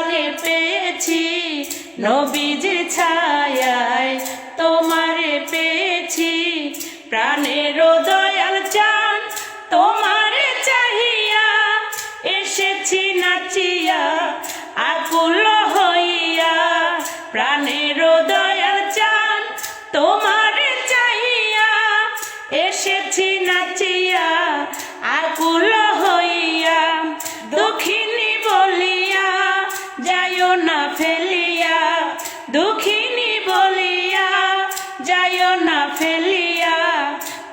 তোমারে পেয়েছি নবীজির ছায়ায়, তোমারে পেয়েছি প্রাণের দয়াল চান, তোমারে চাহিয়া এসেছি নাচিয়া আকুল হইয়া। প্রাণের দয়াল চান, তোমারে চাহিয়া এসেছি নাচিয়া আকুল হইয়া। দুঃখিনী বলিয়া যাইও না ফেলিয়া, দুঃখিনী বলিয়া যাইও না ফেলিয়া।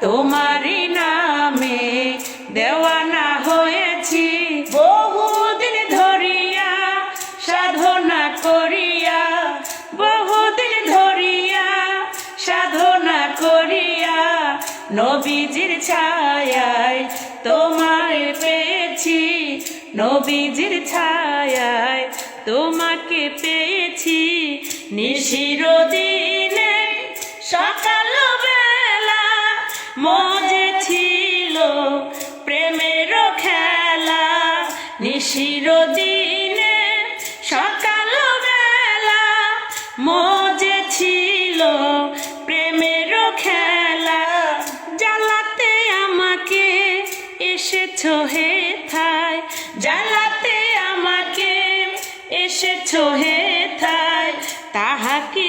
তোমারই নামে দেওয়ানা হয়েছি বহুদিন ধরিয়া সাধনা করিয়া, বহুদিন ধরিয়া সাধনা করিয়া। নবীজির ছায়ায় তোমারে পেয়েছি, নবীজির ছায়ায় তোমাকে পেয়েছি। নিশির দিনে সকাল বেলা মজে ছিল প্রেমের খেলা, নিশির দিনে সকাল বেলা মজে ছিল প্রেমের খেলা। জ্বালাতে আমাকে এসেছো হেথায়, জ্বালাতে আমাকে এসেছো হেথায়, তাহা কি